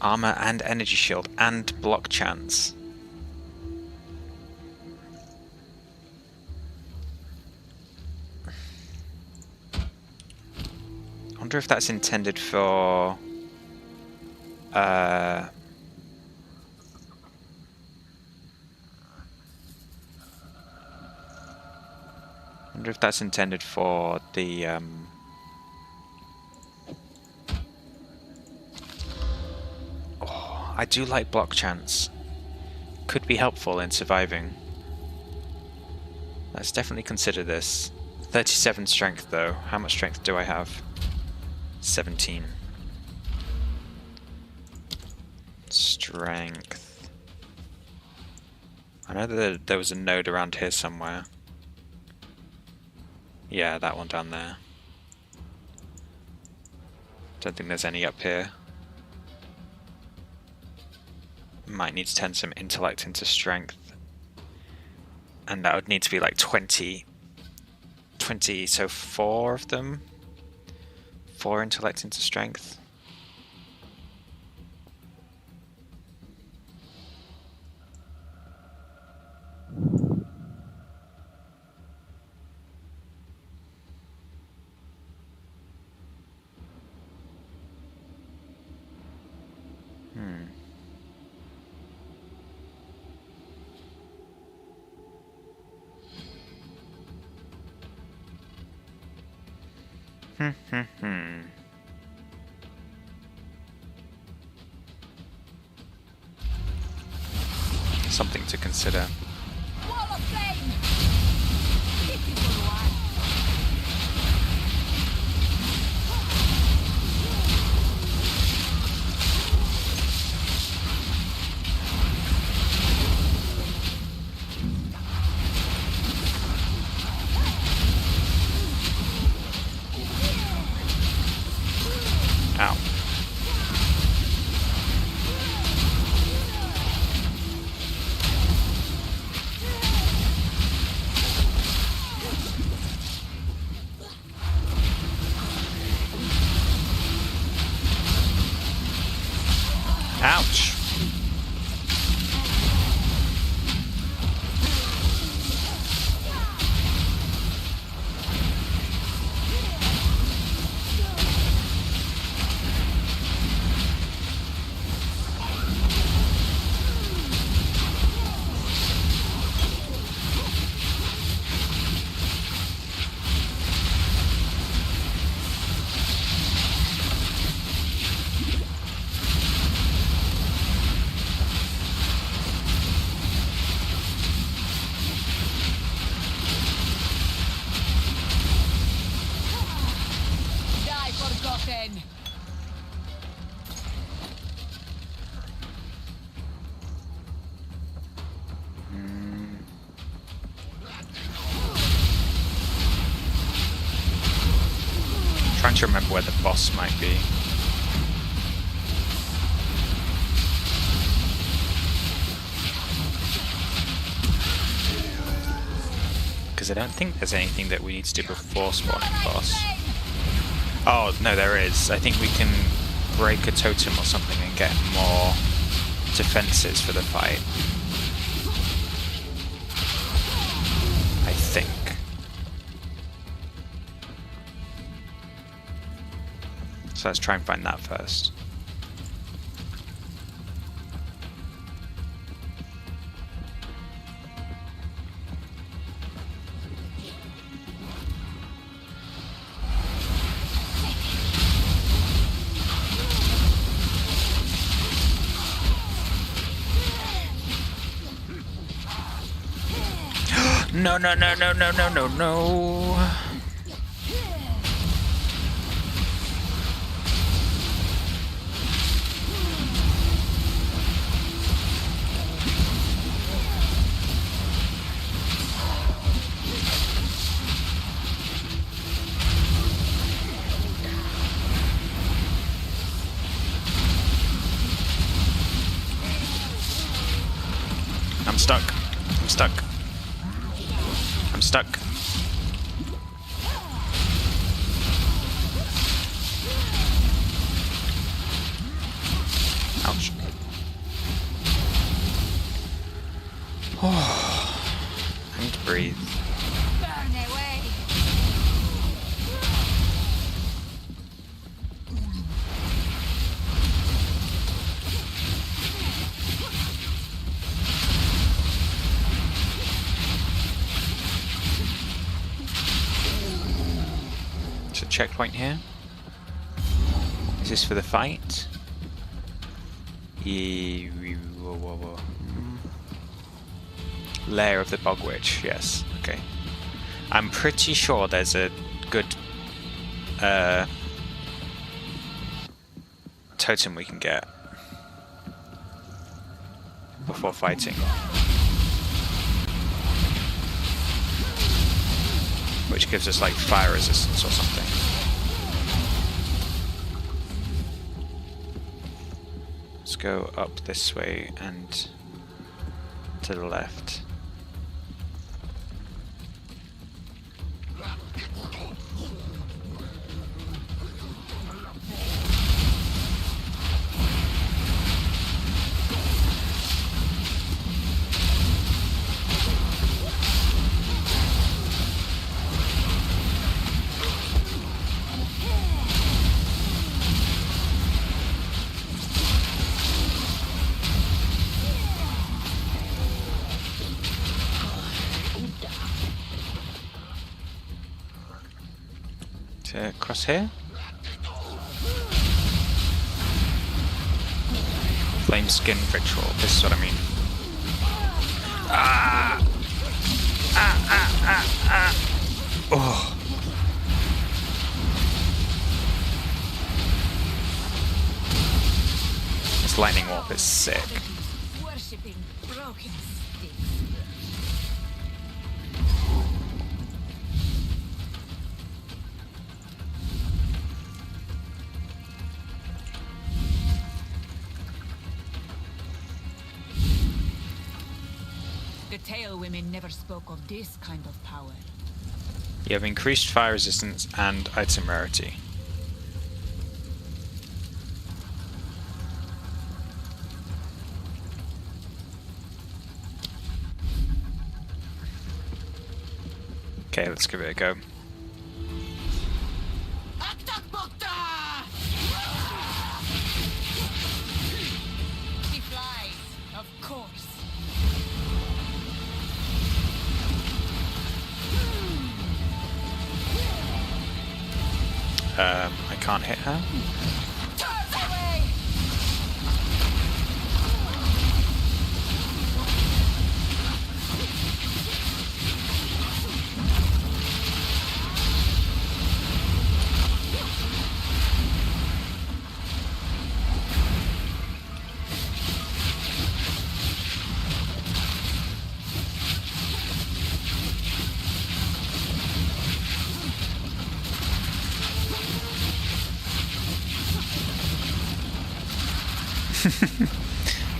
Armor and energy shield and block chance. I wonder if that's intended for I wonder if that's intended for the I do like block chance. Could be helpful in surviving. Let's definitely consider this. 37 strength though. How much strength do I have? 17. Strength. I know that there was a node around here somewhere. Yeah, that one down there. Don't think there's any up here. Might need to turn some intellect into strength. And that would need to be like 20, so 4 of them. 4 intellect into strength. Something to consider. Wall of flame! Beautiful one. Ow. trying to remember where the boss might be. Because I don't think there's anything that we need to do before spawning boss. Oh, no, there is. I think we can break a totem or something and get more defenses for the fight. I think. So let's try and find that first. No, no, no, no, no, no, no, no. I'm stuck. I'm stuck. I'm stuck. Ouch. Oh, I need to breathe. Burn away. There's a checkpoint here. Is this for the fight? Whoa, whoa, whoa. Lair of the Bog Witch, yes, okay. I'm pretty sure there's a good totem we can get before fighting. Which gives us like fire resistance or something. Let's go up this way and to the left. Across here. Flame skin ritual. This is what I mean. Ah! Ah! Ah! Ah! Ah! Oh! This lightning warp is sick. Worshipping broken sticks. The Tail Women never spoke of this kind of power. You have increased fire resistance and item rarity. Okay, let's give it a go. He flies, of course. I can't hit her. Turns away.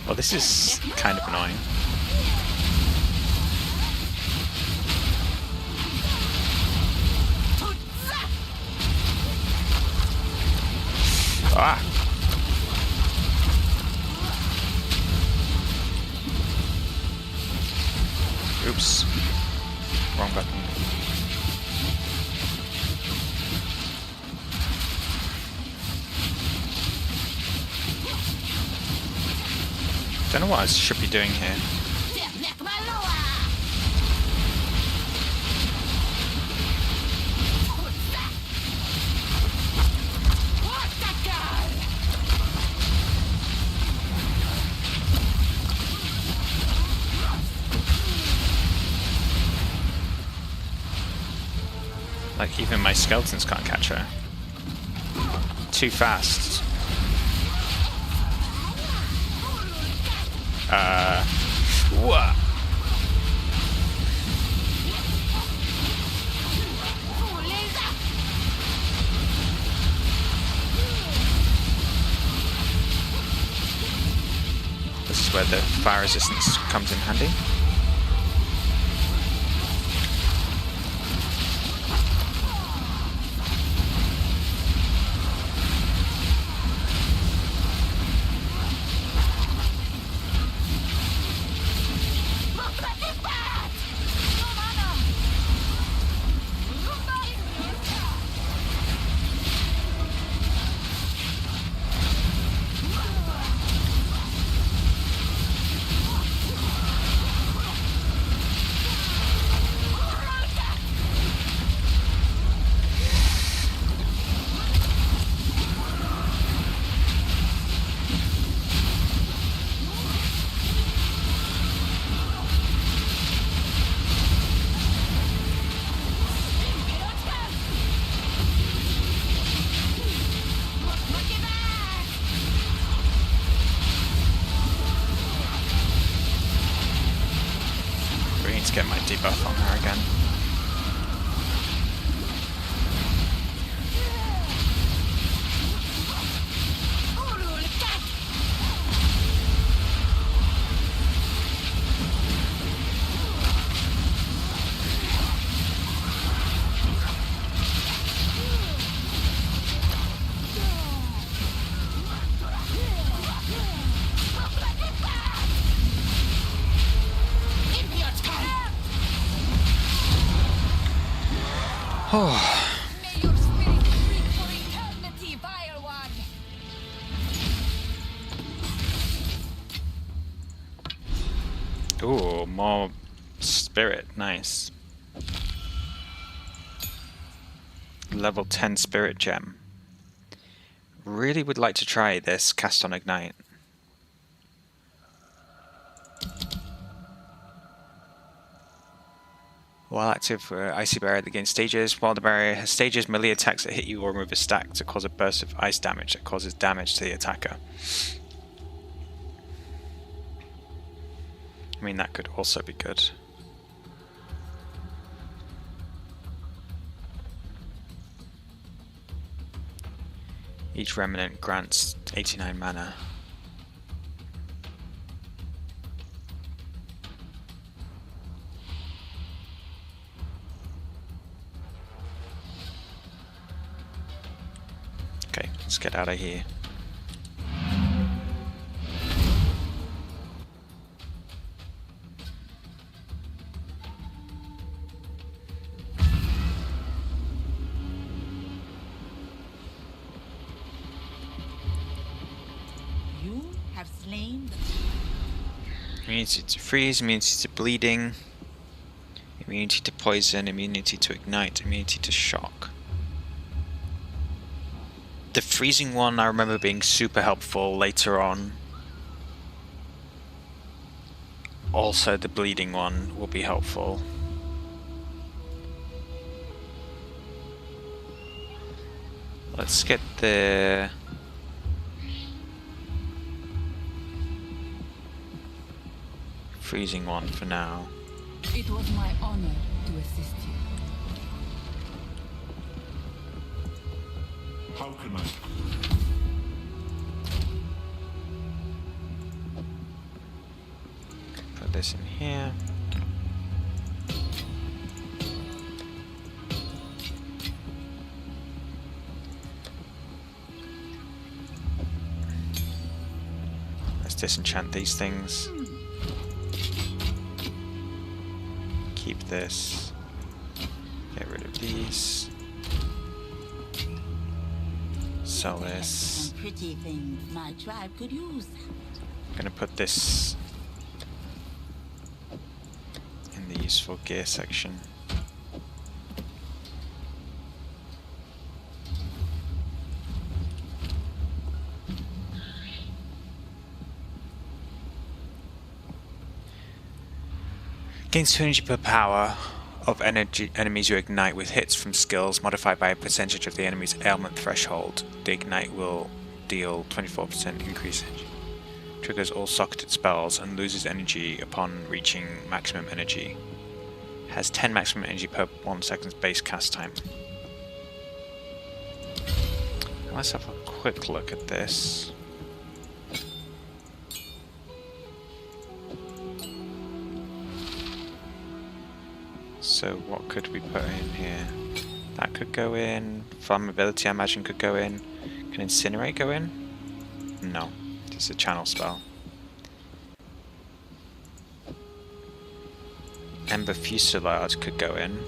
Well, this is kind of annoying. Ah! Oops. Wrong button. Don't know what I should be doing here. Like, even my skeletons can't catch her. Too fast. What? This is where the fire resistance comes in handy. Get my debuff on her again. May your spirit speak for eternity, vile one. Ooh, more spirit. Nice. Level 10 spirit gem. Really would like to try this cast on Ignite. While active, Icy Barrier at the gain stages. While the barrier has stages, melee attacks that hit you or remove a stack to cause a burst of ice damage that causes damage to the attacker. I mean, that could also be good. Each remnant grants 89 mana. Okay, let's get out of here. You have slain the Immunity to freeze, immunity to bleeding, immunity to poison, immunity to ignite, immunity to shock. The freezing one I remember being super helpful later on. Also the bleeding one will be helpful. Let's get the freezing one for now. It was my honor to assist you. How can I? put this in here. Let's disenchant these things. Keep this. Get rid of these. Sell this. Some pretty things my tribe could use. I'm gonna put this in the useful gear section. Gains 2 energy per power of enemies you ignite with hits from skills modified by a percentage of the enemy's ailment threshold. The ignite will deal 24% increase. Triggers all socketed spells and loses energy upon reaching maximum energy. Has 10 maximum energy per 1 second's base cast time. Let's have a quick look at this. So what could we put in here? That could go in. Flammability I imagine could go in. Can Incinerate go in? No. It's a channel spell. Ember Fusillade could go in.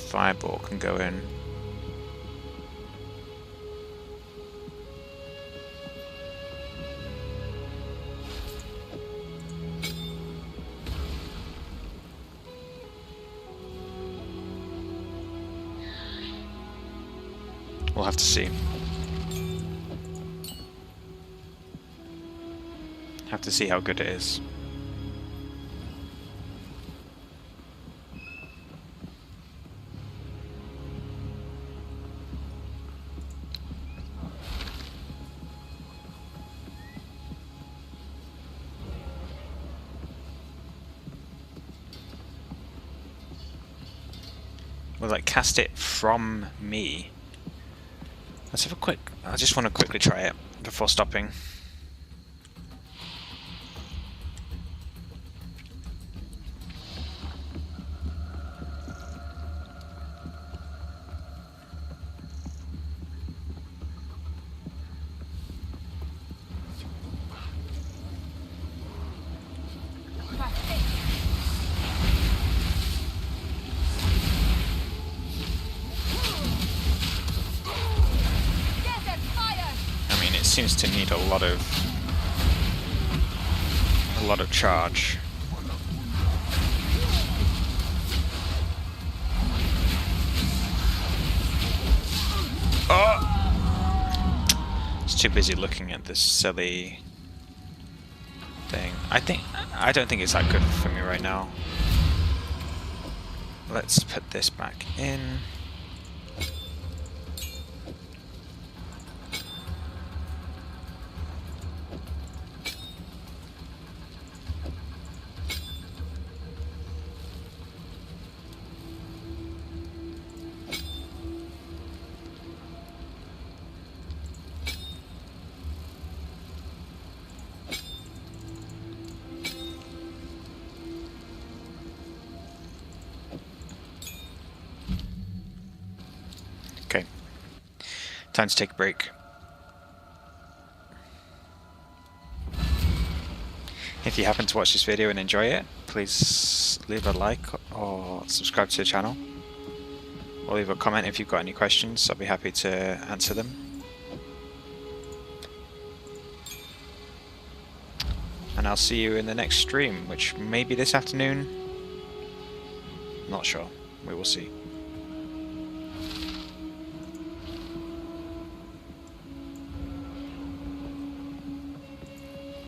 Fireball can go in. We'll have to see. Have to see how good it is. Will it cast it from me? Let's have a quick... I just want to quickly try it before stopping. Seems to need a lot of charge. Oh! It's too busy looking at this silly thing. I don't think it's that good for me right now. Let's put this back in. Okay, time to take a break. If you happen to watch this video and enjoy it, please leave a like or subscribe to the channel. Or leave a comment if you've got any questions, I'll be happy to answer them. And I'll see you in the next stream, which may be this afternoon. Not sure, we will see.